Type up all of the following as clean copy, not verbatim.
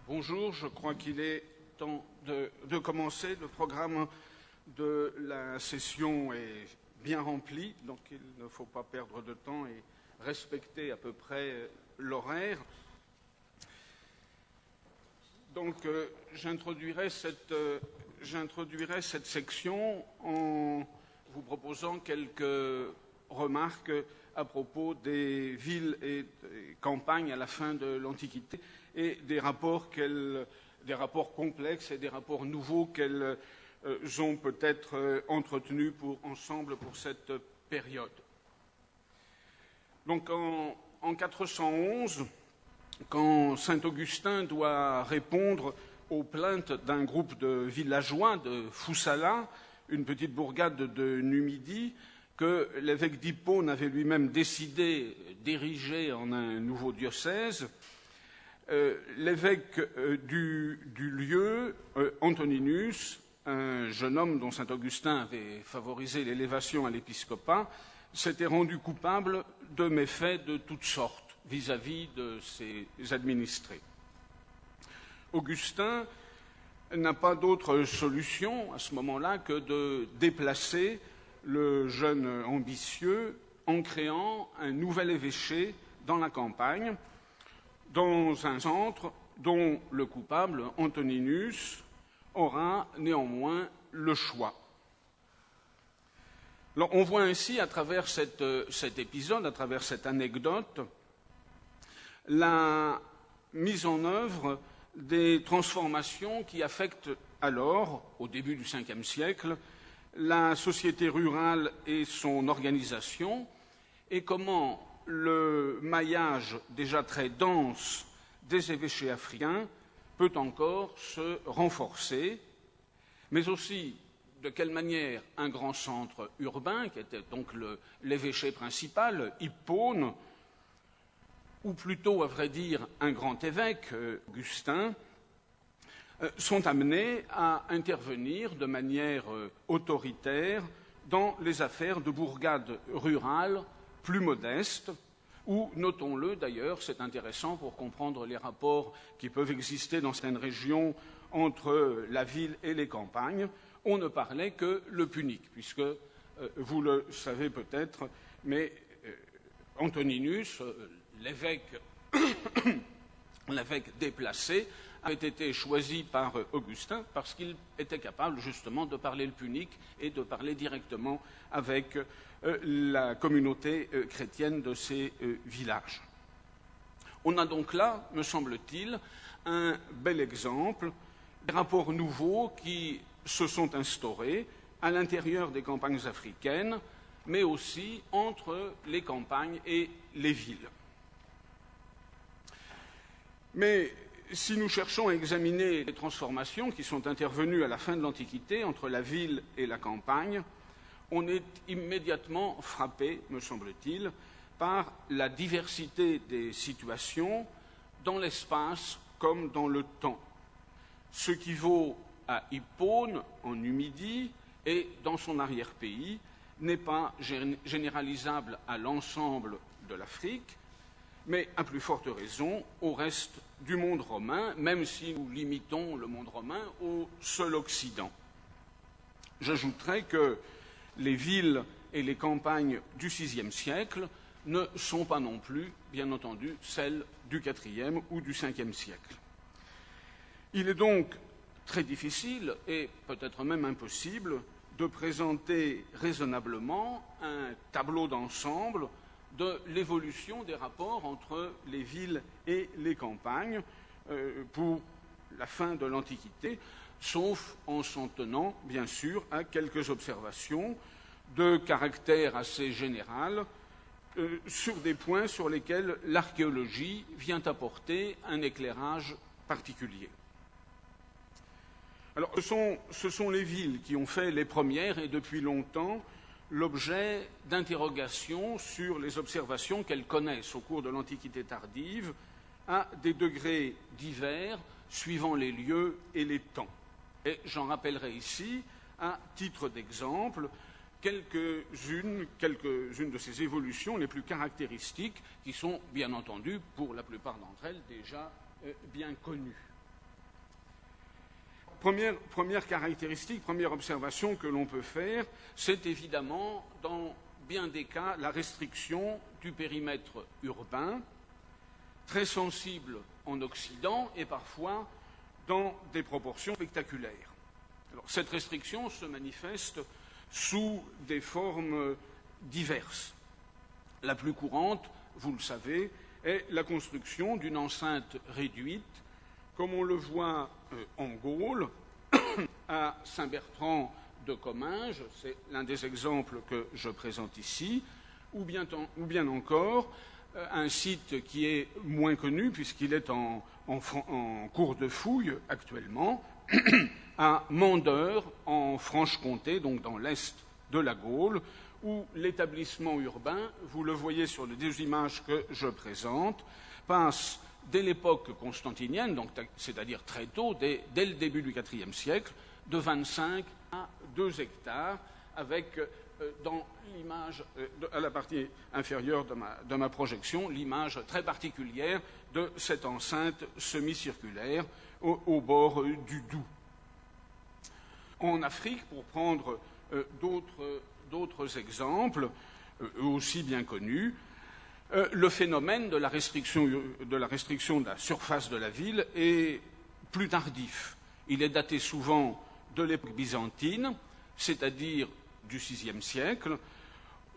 Bonjour, je crois qu'il est temps de commencer. Le programme de la session est bien rempli, donc il ne faut pas perdre de temps et respecter à peu près l'horaire. Donc j'introduirai cette section en vous proposant quelques remarques à propos des villes et des campagnes à la fin de l'Antiquité et des rapports complexes et des rapports nouveaux qu'elles ont peut-être entretenus ensemble pour cette période. Donc en 411, quand saint Augustin doit répondre aux plaintes d'un groupe de villageois de Foussala, une petite bourgade de Numidie, que l'évêque d'Hippone avait lui-même décidé d'ériger en un nouveau diocèse, l'évêque du lieu, Antoninus, un jeune homme dont saint Augustin avait favorisé l'élévation à l'épiscopat, s'était rendu coupable de méfaits de toutes sortes vis-à-vis de ses administrés. Augustin n'a pas d'autre solution à ce moment-là que de déplacer le jeune ambitieux en créant un nouvel évêché dans la campagne, dans un centre dont le coupable, Antoninus, aura néanmoins le choix. Alors, on voit ainsi, à travers cet épisode, à travers cette anecdote, la mise en œuvre des transformations qui affectent alors, au début du Ve siècle, la société rurale et son organisation, et comment le maillage déjà très dense des évêchés africains peut encore se renforcer, mais aussi de quelle manière un grand centre urbain, qui était donc l'évêché principal, Hippone, ou plutôt, à vrai dire, un grand évêque, Augustin, sont amenés à intervenir de manière autoritaire dans les affaires de bourgades rurales plus modestes, où, notons-le d'ailleurs, c'est intéressant pour comprendre les rapports qui peuvent exister dans certaines régions entre la ville et les campagnes, on ne parlait que le punique, puisque, vous le savez peut-être, mais Antoninus, l'évêque déplacé, avait été choisi par Augustin parce qu'il était capable justement de parler le punique et de parler directement avec la communauté chrétienne de ces villages. On a donc là, me semble-t-il, un bel exemple des rapports nouveaux qui se sont instaurés à l'intérieur des campagnes africaines, mais aussi entre les campagnes et les villes. Mais si nous cherchons à examiner les transformations qui sont intervenues à la fin de l'Antiquité entre la ville et la campagne, on est immédiatement frappé, me semble-t-il, par la diversité des situations dans l'espace comme dans le temps. Ce qui vaut à Hippone, en Numidie, et dans son arrière-pays, n'est pas généralisable à l'ensemble de l'Afrique, mais à plus forte raison au reste du monde romain, même si nous limitons le monde romain au seul Occident. J'ajouterai que les villes et les campagnes du VIe siècle ne sont pas non plus, bien entendu, celles du IVe ou du Ve siècle. Il est donc très difficile, et peut-être même impossible, de présenter raisonnablement un tableau d'ensemble de l'évolution des rapports entre les villes et les campagnes pour la fin de l'Antiquité, sauf en s'en tenant, bien sûr, à quelques observations de caractère assez général sur des points sur lesquels l'archéologie vient apporter un éclairage particulier. Alors, ce sont les villes qui ont fait les premières et depuis longtemps l'objet d'interrogations sur les observations qu'elles connaissent au cours de l'Antiquité tardive à des degrés divers suivant les lieux et les temps. Et j'en rappellerai ici, à titre d'exemple, quelques-unes de ces évolutions les plus caractéristiques qui sont, bien entendu, pour la plupart d'entre elles déjà bien connues. première caractéristique, première observation que l'on peut faire, c'est évidemment, dans bien des cas, la restriction du périmètre urbain, très sensible en Occident et parfois dans des proportions spectaculaires. Alors, cette restriction se manifeste sous des formes diverses. La plus courante, vous le savez, est la construction d'une enceinte réduite, comme on le voit en Gaule, à Saint-Bertrand de Comminges, c'est l'un des exemples que je présente ici, ou bien encore un site qui est moins connu puisqu'il est en cours de fouille actuellement, à Mandeure, en Franche-Comté, donc dans l'est de la Gaule, où l'établissement urbain, vous le voyez sur les deux images que je présente, passe dès l'époque constantinienne, donc c'est-à-dire très tôt, dès le début du IVe siècle, de 25 à 2 hectares, avec dans l'image, à la partie inférieure de ma projection, l'image très particulière de cette enceinte semi-circulaire au bord du Doubs. En Afrique, pour prendre d'autres exemples, eux aussi bien connus, le phénomène de la restriction de la surface de la ville est plus tardif. Il est daté souvent de l'époque byzantine, c'est-à-dire du VIe siècle.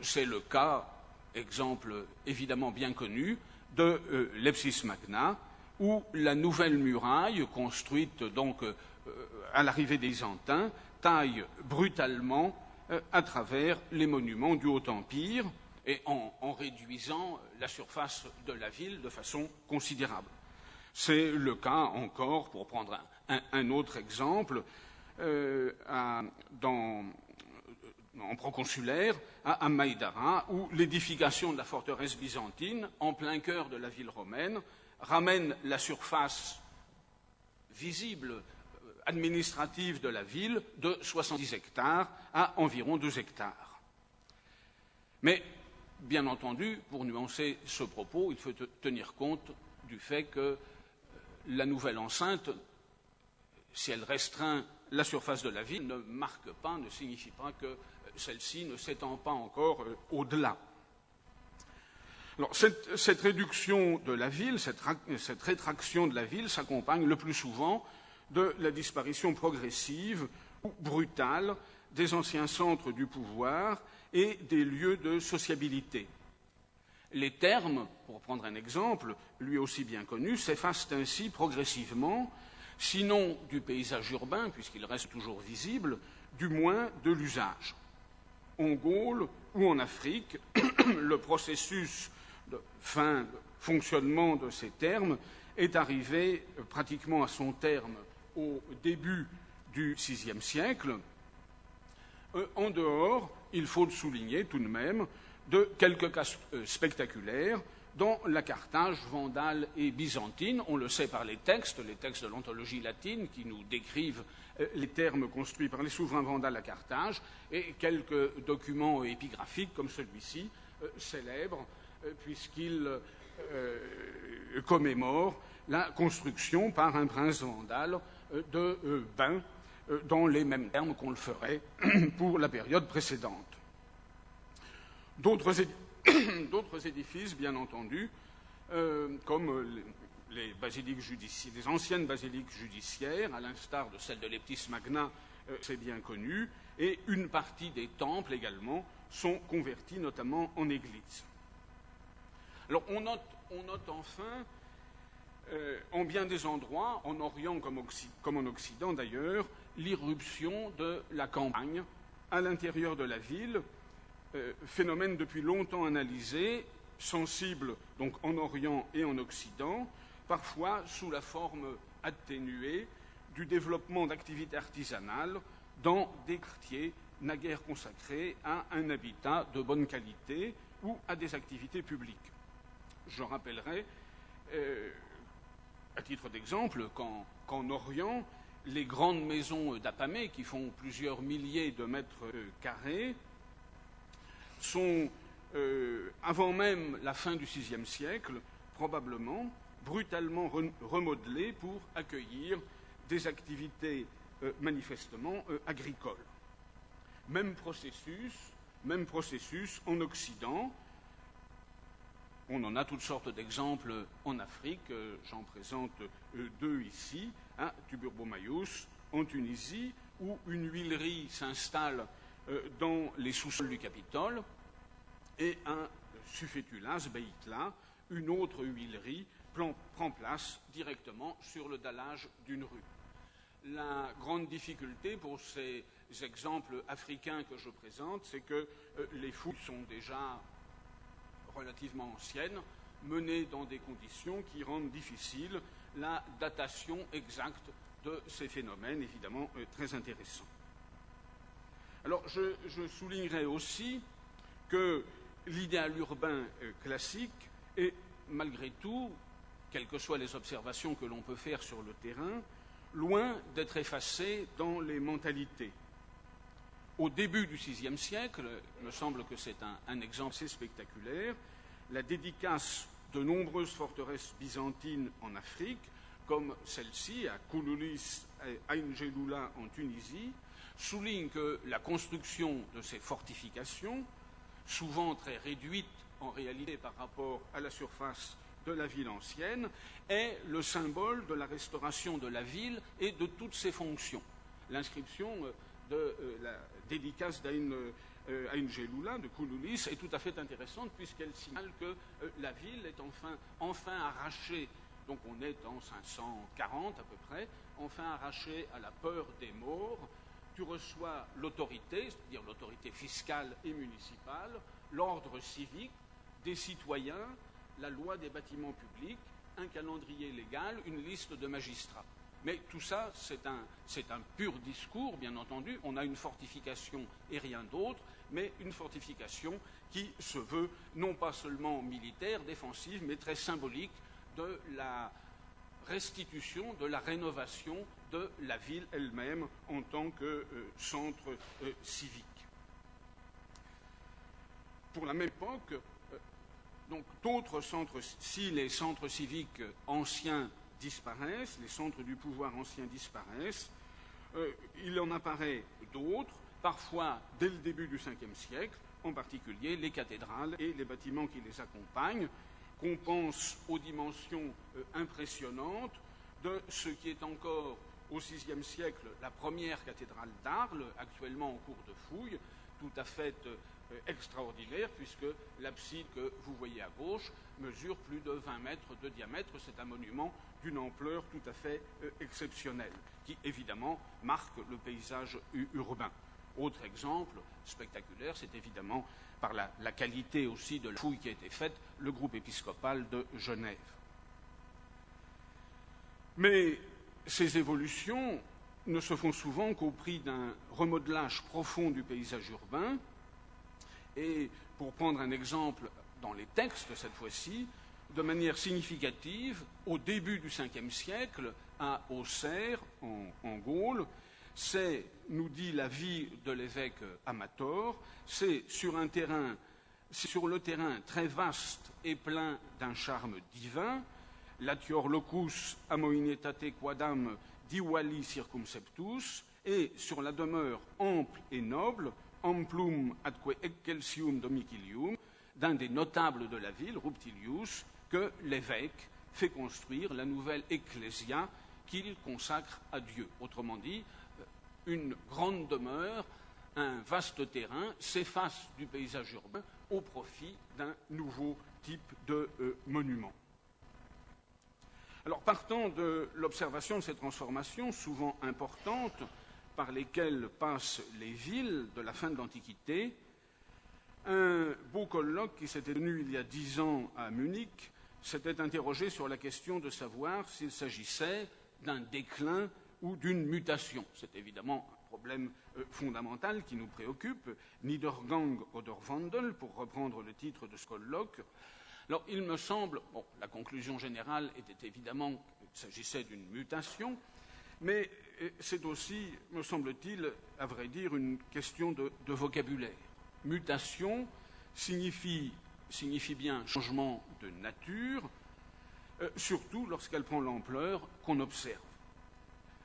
C'est le cas, exemple évidemment bien connu, de Lepsis Magna, où la nouvelle muraille, construite donc à l'arrivée des Byzantins, taille brutalement à travers les monuments du Haut-Empire et en réduisant la surface de la ville de façon considérable. C'est le cas encore, pour prendre un autre exemple, en proconsulaire, à Maïdara, où l'édification de la forteresse byzantine, en plein cœur de la ville romaine, ramène la surface visible, administrative de la ville, de 70 hectares à environ 2 hectares. Mais, bien entendu, pour nuancer ce propos, il faut tenir compte du fait que la nouvelle enceinte, si elle restreint la surface de la ville, ne signifie pas que celle-ci ne s'étend pas encore au-delà. Alors, cette réduction de la ville, cette rétraction de la ville s'accompagne le plus souvent de la disparition progressive ou brutale des anciens centres du pouvoir et des lieux de sociabilité. Les termes, pour prendre un exemple, lui aussi bien connu, s'effacent ainsi progressivement, sinon du paysage urbain, puisqu'il reste toujours visible, du moins de l'usage. En Gaule ou en Afrique, le processus de fin de fonctionnement de ces termes est arrivé pratiquement à son terme au début du VIe siècle, en dehors, il faut le souligner tout de même, de quelques cas spectaculaires dans la Carthage vandale et byzantine. On le sait par les textes de l'anthologie latine qui nous décrivent les termes construits par les souverains vandales à Carthage, et quelques documents épigraphiques comme celui-ci, célèbres, puisqu'il commémore la construction par un prince vandale de bains dans les mêmes termes qu'on le ferait pour la période précédente. D'autres édifices, bien entendu, comme les anciennes basiliques judiciaires, à l'instar de celle de Leptis Magna, c'est bien connu, et une partie des temples également sont convertis notamment en églises. Alors on note enfin, en bien des endroits, en Orient comme en Occident d'ailleurs, l'irruption de la campagne à l'intérieur de la ville, phénomène depuis longtemps analysé, sensible donc en Orient et en Occident, parfois sous la forme atténuée du développement d'activités artisanales dans des quartiers naguère consacrés à un habitat de bonne qualité ou à des activités publiques. Je rappellerai, à titre d'exemple, qu'en Orient, les grandes maisons d'Apamée, qui font plusieurs milliers de mètres carrés, sont, avant même la fin du VIe siècle, probablement brutalement remodelées pour accueillir des activités manifestement agricole. Même processus en Occident. On en a toutes sortes d'exemples en Afrique, j'en présente deux ici, Tuburbo-Mayous en Tunisie, où une huilerie s'installe dans les sous-sols du Capitole, et un Sufetulas, Beitla, une autre huilerie, prend place directement sur le dallage d'une rue. La grande difficulté pour ces exemples africains que je présente, c'est que les fouilles sont déjà relativement anciennes, menées dans des conditions qui rendent difficile la datation exacte de ces phénomènes, évidemment très intéressants. Alors, je soulignerai aussi que l'idéal urbain classique est, malgré tout, quelles que soient les observations que l'on peut faire sur le terrain, loin d'être effacé dans les mentalités. Au début du VIe siècle, il me semble que c'est un exemple assez spectaculaire, la dédicace de nombreuses forteresses byzantines en Afrique, comme celle-ci à Kouloulis et Ain Geloula en Tunisie, souligne que la construction de ces fortifications, souvent très réduites en réalité par rapport à la surface de la ville ancienne, est le symbole de la restauration de la ville et de toutes ses fonctions. L'inscription de la dédicace d'Ain Geloula, de Kouloulis, est tout à fait intéressante puisqu'elle signale que la ville est enfin arrachée, donc on est en 540 à peu près, enfin arrachée à la peur des morts. Tu reçois l'autorité, c'est-à-dire l'autorité fiscale et municipale, l'ordre civique des citoyens, la loi des bâtiments publics, un calendrier légal, une liste de magistrats. Mais tout ça, c'est un pur discours, bien entendu. On a une fortification et rien d'autre, mais une fortification qui se veut non pas seulement militaire, défensive, mais très symbolique de la restitution, de la rénovation de la ville elle-même en tant que centre civique. Pour la même époque, donc d'autres centres, si les centres civiques anciens disparaissent, les centres du pouvoir anciens disparaissent, il en apparaît d'autres, parfois dès le début du Ve siècle, en particulier les cathédrales et les bâtiments qui les accompagnent, qu'on pense aux dimensions impressionnantes de ce qui est encore au VIe siècle la première cathédrale d'Arles, actuellement en cours de fouille, tout à fait extraordinaire, puisque l'abside que vous voyez à gauche mesure plus de 20 mètres de diamètre. C'est un monument d'une ampleur tout à fait exceptionnelle, qui évidemment marque le paysage urbain. Autre exemple spectaculaire, c'est évidemment par la qualité aussi de la fouille qui a été faite, le groupe épiscopal de Genève. Mais ces évolutions ne se font souvent qu'au prix d'un remodelage profond du paysage urbain. Et pour prendre un exemple dans les textes, cette fois-ci, de manière significative, au début du Ve siècle, à Auxerre, en Gaule, c'est, nous dit la vie de l'évêque Amator, c'est sur le terrain très vaste et plein d'un charme divin, latior locus amoinetate quadam diwali circumceptus, et sur la demeure ample et noble, amplum atque excelsium domicilium, d'un des notables de la ville, Ruptilius, que l'évêque fait construire la nouvelle ecclésia qu'il consacre à Dieu. Autrement dit, une grande demeure, un vaste terrain s'efface du paysage urbain au profit d'un nouveau type de monument. Alors, partant de l'observation de ces transformations, souvent importantes, par lesquelles passent les villes de la fin de l'Antiquité, un beau colloque qui s'était tenu il y a 10 ans à Munich s'était interrogé sur la question de savoir s'il s'agissait d'un déclin ou d'une mutation. C'est évidemment un problème fondamental qui nous préoccupe, Niedergang oder Wandel, pour reprendre le titre de ce colloque. Alors, il me semble, la conclusion générale était évidemment qu'il s'agissait d'une mutation, mais c'est aussi, me semble-t-il, à vrai dire, une question de vocabulaire. Mutation signifie bien changement de nature, surtout lorsqu'elle prend l'ampleur qu'on observe.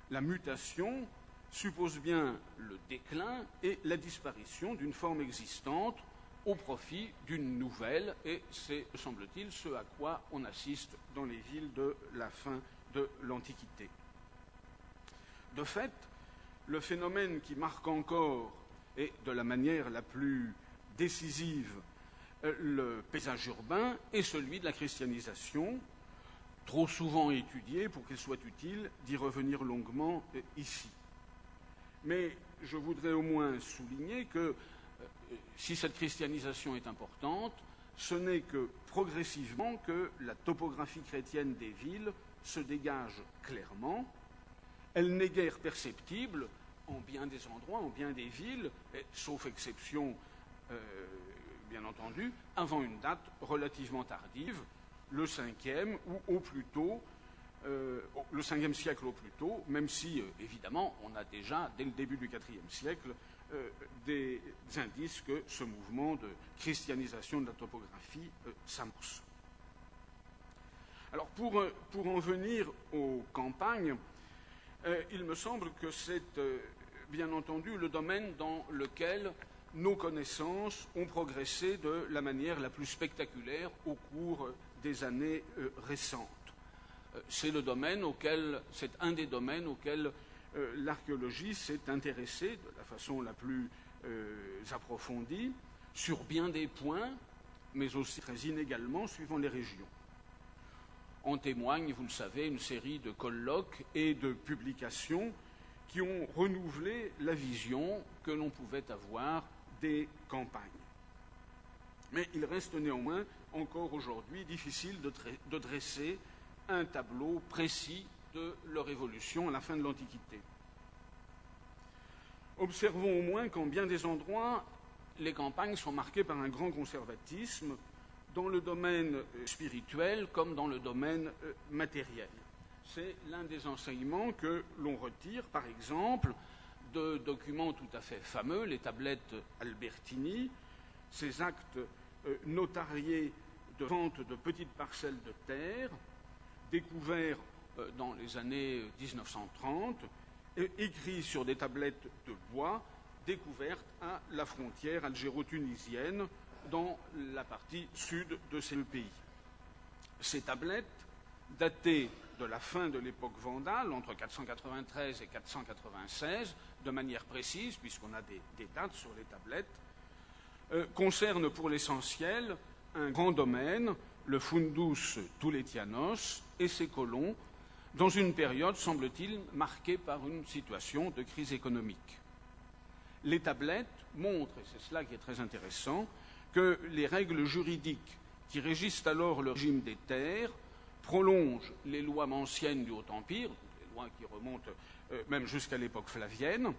La mutation suppose bien le déclin et la disparition d'une forme existante au profit d'une nouvelle, et c'est, semble-t-il, ce à quoi on assiste dans les villes de la fin de l'Antiquité. De fait, le phénomène qui marque encore, et de la manière la plus décisive, le paysage urbain est celui de la christianisation, trop souvent étudié pour qu'il soit utile d'y revenir longuement ici. Mais je voudrais au moins souligner que si cette christianisation est importante, ce n'est que progressivement que la topographie chrétienne des villes se dégage clairement. Elle n'est guère perceptible en bien des endroits, en bien des villes, sauf exception, bien entendu, avant une date relativement tardive, le 5e ou au plus tôt, le 5e siècle au plus tôt, même si, évidemment, on a déjà, dès le début du 4e siècle, des indices que ce mouvement de christianisation de la topographie s'amorce. Alors, pour en venir aux campagnes, il me semble que c'est, bien entendu, le domaine dans lequel nos connaissances ont progressé de la manière la plus spectaculaire au cours des années récentes. C'est un des domaines auxquels l'archéologie s'est intéressée de la façon la plus approfondie, sur bien des points, mais aussi très inégalement suivant les régions. En témoigne, vous le savez, une série de colloques et de publications qui ont renouvelé la vision que l'on pouvait avoir des campagnes. Mais il reste néanmoins encore aujourd'hui difficile de dresser un tableau précis de leur évolution à la fin de l'Antiquité. Observons au moins qu'en bien des endroits, les campagnes sont marquées par un grand conservatisme dans le domaine spirituel comme dans le domaine matériel. C'est l'un des enseignements que l'on retire, par exemple, de documents tout à fait fameux, les tablettes Albertini, ces actes notariés de vente de petites parcelles de terre, découverts dans les années 1930, écrits sur des tablettes de bois, découvertes à la frontière algéro-tunisienne, dans la partie sud de ce pays. Ces tablettes, datées de la fin de l'époque vandale, entre 493 et 496, de manière précise, puisqu'on a des dates sur les tablettes, concernent pour l'essentiel un grand domaine, le Fundus Tuletianos et ses colons, dans une période, semble-t-il, marquée par une situation de crise économique. Les tablettes montrent, et c'est cela qui est très intéressant, que les règles juridiques qui régissent alors le régime des terres prolongent les lois manciennes du Haut-Empire, les lois qui remontent même jusqu'à l'époque flavienne.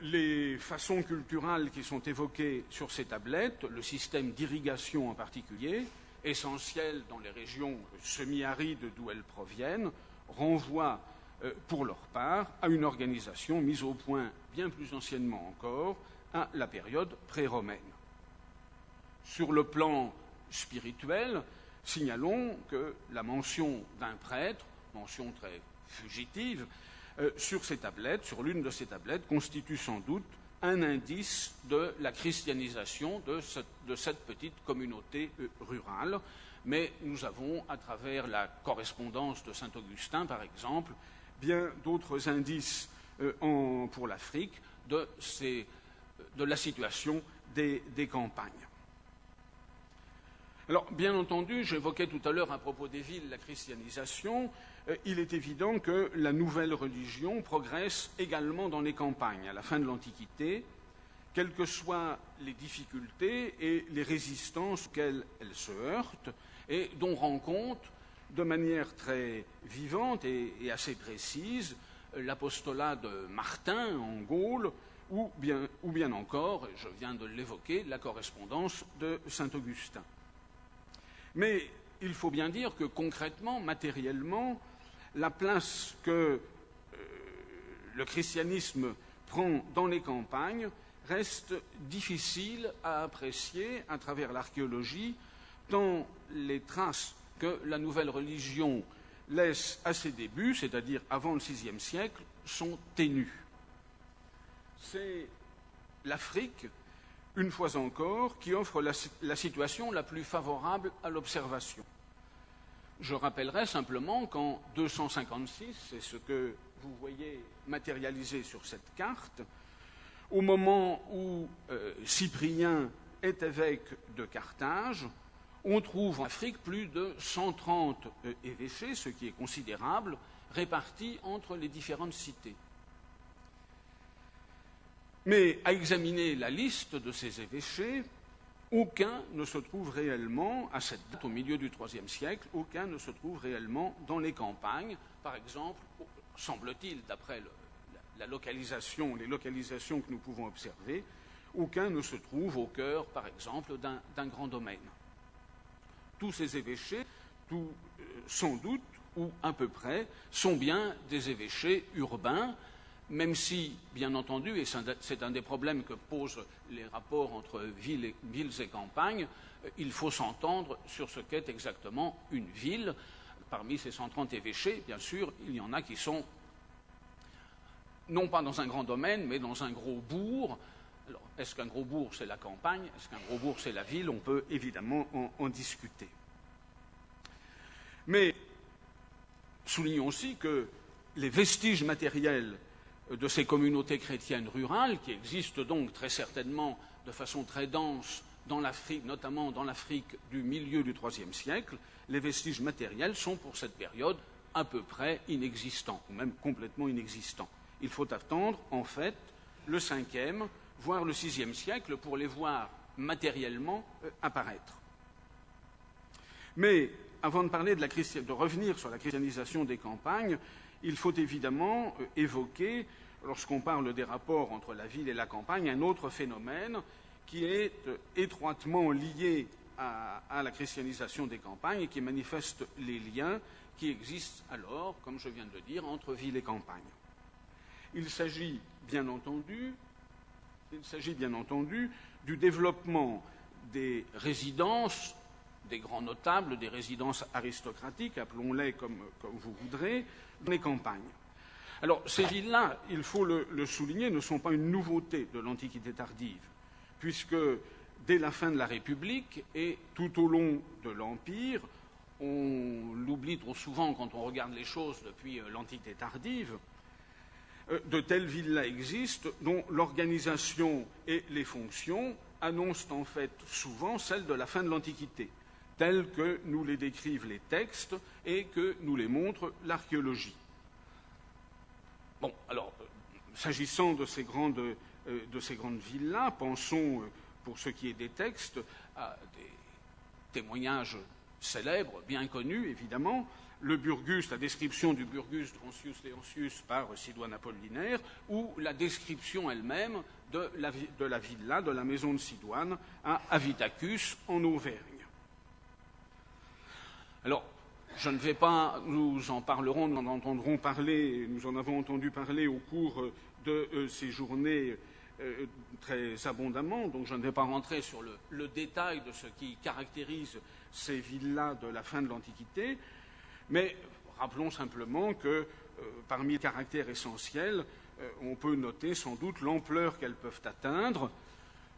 Les façons culturales qui sont évoquées sur ces tablettes, le système d'irrigation en particulier, essentiel dans les régions semi-arides d'où elles proviennent, renvoient pour leur part à une organisation mise au point bien plus anciennement encore, à la période pré-romaine. Sur le plan spirituel, signalons que la mention d'un prêtre, mention très fugitive, sur ces tablettes, sur l'une de ces tablettes, constitue sans doute un indice de la christianisation de cette petite communauté rurale. Mais nous avons, à travers la correspondance de saint Augustin, par exemple, bien d'autres indices pour l'Afrique de la situation des campagnes. Alors, bien entendu, j'évoquais tout à l'heure à propos des villes la christianisation. Il est évident que la nouvelle religion progresse également dans les campagnes à la fin de l'Antiquité, quelles que soient les difficultés et les résistances auxquelles elle se heurte, et dont rend compte de manière très vivante et assez précise l'apostolat de Martin en Gaule, ou bien encore, je viens de l'évoquer, la correspondance de saint Augustin. Mais il faut bien dire que concrètement, matériellement, la place que le christianisme prend dans les campagnes reste difficile à apprécier à travers l'archéologie, tant les traces que la nouvelle religion laisse à ses débuts, c'est-à-dire avant le VIe siècle, sont ténus. C'est l'Afrique, une fois encore, qui offre la situation la plus favorable à l'observation. Je rappellerai simplement qu'en 256, c'est ce que vous voyez matérialisé sur cette carte, au moment où Cyprien est évêque de Carthage, on trouve en Afrique plus de 130 évêchés, ce qui est considérable, répartis entre les différentes cités. Mais à examiner la liste de ces évêchés, aucun ne se trouve réellement, à cette date, au milieu du IIIe siècle, aucun ne se trouve réellement dans les campagnes. Par exemple, semble-t-il, d'après les localisations que nous pouvons observer, aucun ne se trouve au cœur, par exemple, d'un grand domaine. Tous ces évêchés, sans doute, ou à peu près, sont bien des évêchés urbains, même si, bien entendu, et c'est un des problèmes que posent les rapports entre villes et campagnes, il faut s'entendre sur ce qu'est exactement une ville. Parmi ces 130 évêchés, bien sûr, il y en a qui sont non pas dans un grand domaine, mais dans un gros bourg. Alors, est-ce qu'un gros bourg, c'est la campagne? Est-ce qu'un gros bourg, c'est la ville? On peut évidemment en discuter. Mais soulignons aussi que les vestiges matériels de ces communautés chrétiennes rurales, qui existent donc très certainement de façon très dense dans l'Afrique, notamment dans l'Afrique du milieu du IIIe siècle, les vestiges matériels sont pour cette période à peu près inexistants, ou même complètement inexistants. Il faut attendre, en fait, le 5e, voire le 6e siècle pour les voir matériellement apparaître. Mais avant de parler de revenir sur la christianisation des campagnes, il faut évidemment évoquer, lorsqu'on parle des rapports entre la ville et la campagne, un autre phénomène qui est étroitement lié à la christianisation des campagnes et qui manifeste les liens qui existent alors, comme je viens de le dire, entre ville et campagne. Il s'agit bien entendu du développement des résidences, des grands notables, des résidences aristocratiques, appelons-les comme vous voudrez, dans les campagnes. Alors, ces villes-là, il faut le souligner, ne sont pas une nouveauté de l'Antiquité tardive, puisque dès la fin de la République et tout au long de l'Empire, on l'oublie trop souvent quand on regarde les choses depuis l'Antiquité tardive, de telles villes-là existent, dont l'organisation et les fonctions annoncent en fait souvent celles de la fin de l'Antiquité, telles que nous les décrivent les textes et que nous les montre l'archéologie. Bon, alors, s'agissant de ces grandes villes-là, pensons, pour ce qui est des textes, à des témoignages célèbres, bien connus, évidemment, le Burgus, la description du Burgus de Roncius Leoncius par Sidoine Apollinaire, ou la description elle-même de la villa, de la maison de Sidoine, à Avitacus, en Auvergne. Alors, je ne vais pas, nous en parlerons, nous en entendrons parler, nous en avons entendu parler au cours de ces journées très abondamment, donc je ne vais pas rentrer sur le détail de ce qui caractérise ces villes-là de la fin de l'Antiquité, mais rappelons simplement que parmi les caractères essentiels, on peut noter sans doute l'ampleur qu'elles peuvent atteindre,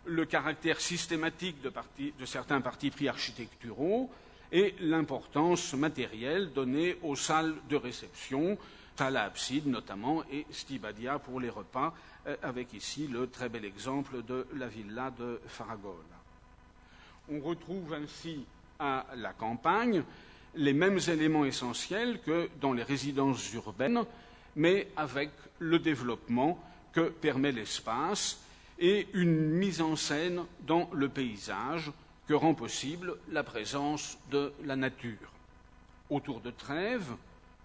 le caractère systématique de certains partis pris architecturaux, et l'importance matérielle donnée aux salles de réception, salle à abside notamment, et stibadia pour les repas, avec ici le très bel exemple de la villa de Faragola. On retrouve ainsi à la campagne les mêmes éléments essentiels que dans les résidences urbaines, mais avec le développement que permet l'espace et une mise en scène dans le paysage que rend possible la présence de la nature. Autour de Trèves,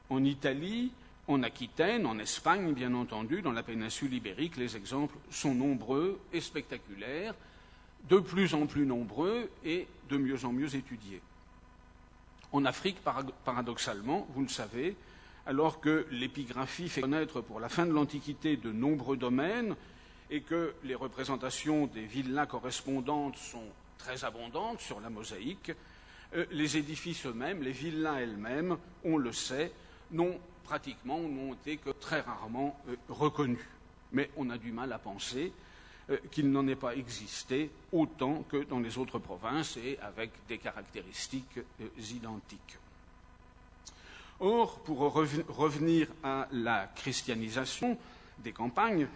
en Italie, en Aquitaine, en Espagne, bien entendu, dans la péninsule ibérique, les exemples sont nombreux et spectaculaires, de plus en plus nombreux et de mieux en mieux étudiés. En Afrique, paradoxalement, vous le savez, alors que l'épigraphie fait connaître pour la fin de l'Antiquité de nombreux domaines et que les représentations des villas correspondantes sont très abondantes sur la mosaïque, les édifices eux-mêmes, les villas elles-mêmes, on le sait, n'ont été que très rarement reconnus. Mais on a du mal à penser qu'il n'en ait pas existé autant que dans les autres provinces et avec des caractéristiques identiques. Or, pour revenir à la christianisation des campagnes,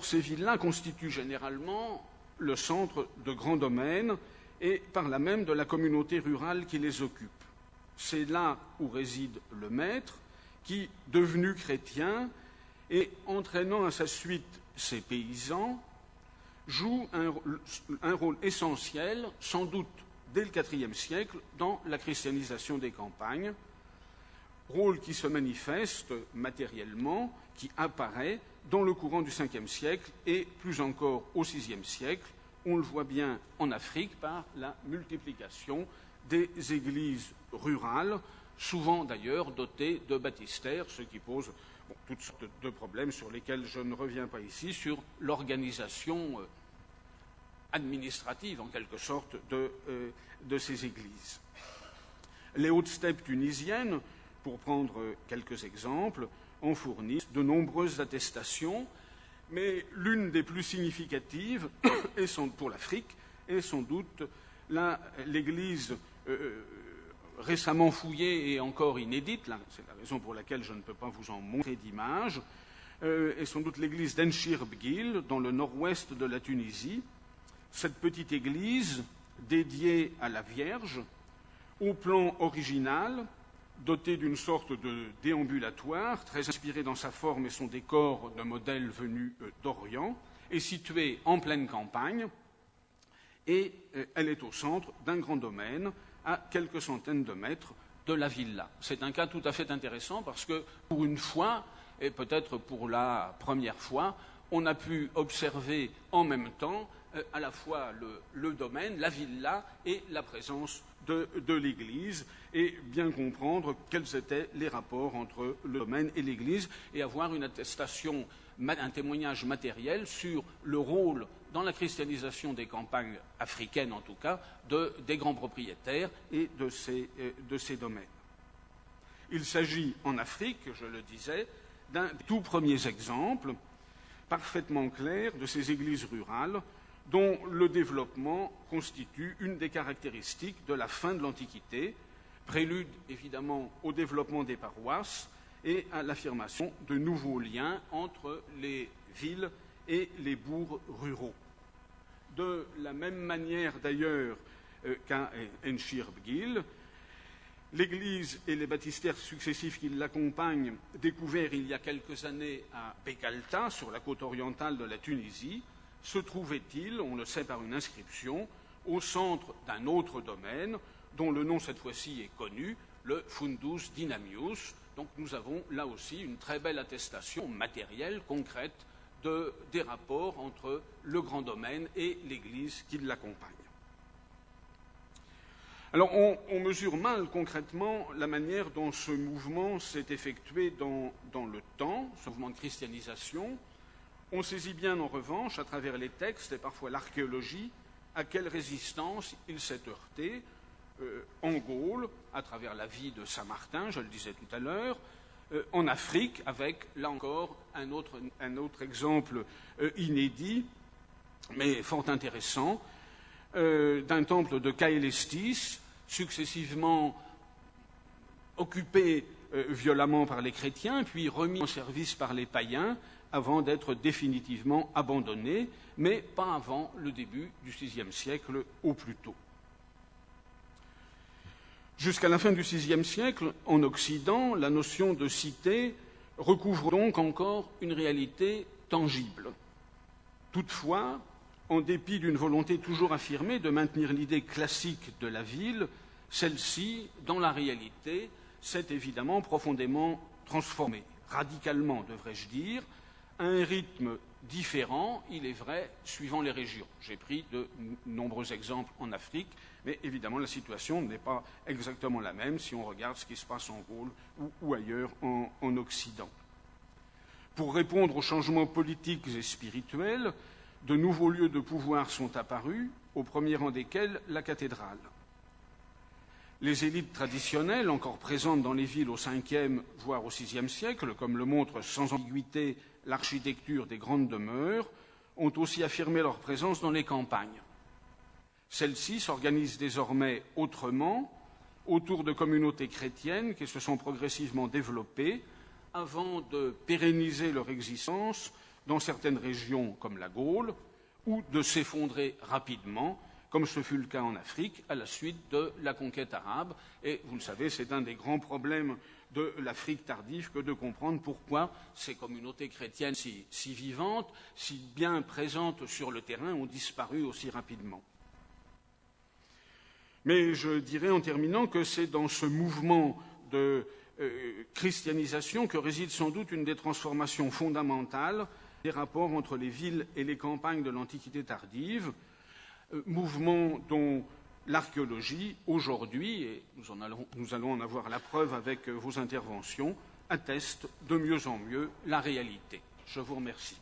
ces villas constituent généralement le centre de grands domaines et par là même de la communauté rurale qui les occupe. C'est là où réside le maître qui, devenu chrétien et entraînant à sa suite ses paysans, joue un rôle essentiel, sans doute dès le IVe siècle, dans la christianisation des campagnes, rôle qui se manifeste matériellement, qui apparaît dans le courant du Ve siècle et plus encore au VIe siècle. On le voit bien en Afrique par la multiplication des églises rurales, souvent d'ailleurs dotées de baptistères, ce qui pose toutes sortes de problèmes sur lesquels je ne reviens pas ici, sur l'organisation administrative en quelque sorte de ces églises. Les hautes steppes tunisiennes, pour prendre quelques exemples, en fournissent de nombreuses attestations, mais l'une des plus significatives pour l'Afrique est sans doute l'église récemment fouillée et encore inédite, c'est la raison pour laquelle je ne peux pas vous en montrer d'image, est sans doute l'église d'Enchir Bgil, dans le nord-ouest de la Tunisie. Cette petite église, dédiée à la Vierge, au plan original, dotée d'une sorte de déambulatoire, très inspiré dans sa forme et son décor de modèles venus d'Orient, est située en pleine campagne et elle est au centre d'un grand domaine à quelques centaines de mètres de la villa. C'est un cas tout à fait intéressant parce que pour une fois, et peut-être pour la première fois, on a pu observer en même temps à la fois le domaine, la villa et la présence de l'Église, et bien comprendre quels étaient les rapports entre le domaine et l'Église, et avoir une attestation, un témoignage matériel sur le rôle dans la christianisation des campagnes africaines, en tout cas, des grands propriétaires et de ces domaines. Il s'agit en Afrique, je le disais, d'un des tout premiers exemples parfaitement clair de ces églises rurales dont le développement constitue une des caractéristiques de la fin de l'Antiquité, prélude évidemment au développement des paroisses et à l'affirmation de nouveaux liens entre les villes et les bourgs ruraux. De la même manière d'ailleurs qu'à Enchir Bgil, l'Église et les baptistères successifs qui l'accompagnent, découverts il y a quelques années à Bekalta, sur la côte orientale de la Tunisie, se trouvait-il, on le sait par une inscription, au centre d'un autre domaine, dont le nom cette fois-ci est connu, le Fundus Dynamius. Donc nous avons là aussi une très belle attestation matérielle, concrète, des rapports entre le grand domaine et l'Église qui l'accompagne. Alors on mesure mal concrètement la manière dont ce mouvement s'est effectué dans le temps, ce mouvement de christianisation. On saisit bien en revanche, à travers les textes et parfois l'archéologie, à quelle résistance il s'est heurté en Gaule, à travers la vie de Saint-Martin, je le disais tout à l'heure, en Afrique, avec, là encore, un autre exemple inédit, mais fort intéressant, d'un temple de Caelestis, successivement occupé violemment par les chrétiens, puis remis en service par les païens, avant d'être définitivement abandonné, mais pas avant le début du VIe siècle au plus tôt. Jusqu'à la fin du VIe siècle, en Occident, la notion de cité recouvre donc encore une réalité tangible. Toutefois, en dépit d'une volonté toujours affirmée de maintenir l'idée classique de la ville, celle-ci, dans la réalité, s'est évidemment profondément transformée, radicalement, devrais-je dire, à un rythme différent, il est vrai, suivant les régions. J'ai pris de nombreux exemples en Afrique, mais évidemment la situation n'est pas exactement la même si on regarde ce qui se passe en Gaule ou ailleurs en Occident. Pour répondre aux changements politiques et spirituels, de nouveaux lieux de pouvoir sont apparus, au premier rang desquels la cathédrale. Les élites traditionnelles, encore présentes dans les villes au Ve, voire au VIe siècle, comme le montre sans ambiguïté l'architecture des grandes demeures, ont aussi affirmé leur présence dans les campagnes. Celles-ci s'organisent désormais autrement, autour de communautés chrétiennes qui se sont progressivement développées avant de pérenniser leur existence dans certaines régions comme la Gaule ou de s'effondrer rapidement, comme ce fut le cas en Afrique à la suite de la conquête arabe. Et vous le savez, c'est un des grands problèmes de l'Afrique tardive que de comprendre pourquoi ces communautés chrétiennes si vivantes, si bien présentes sur le terrain, ont disparu aussi rapidement. Mais je dirais en terminant que c'est dans ce mouvement de christianisation que réside sans doute une des transformations fondamentales des rapports entre les villes et les campagnes de l'Antiquité tardive, mouvement dont l'archéologie, aujourd'hui, et nous allons en avoir la preuve avec vos interventions, atteste de mieux en mieux la réalité. Je vous remercie.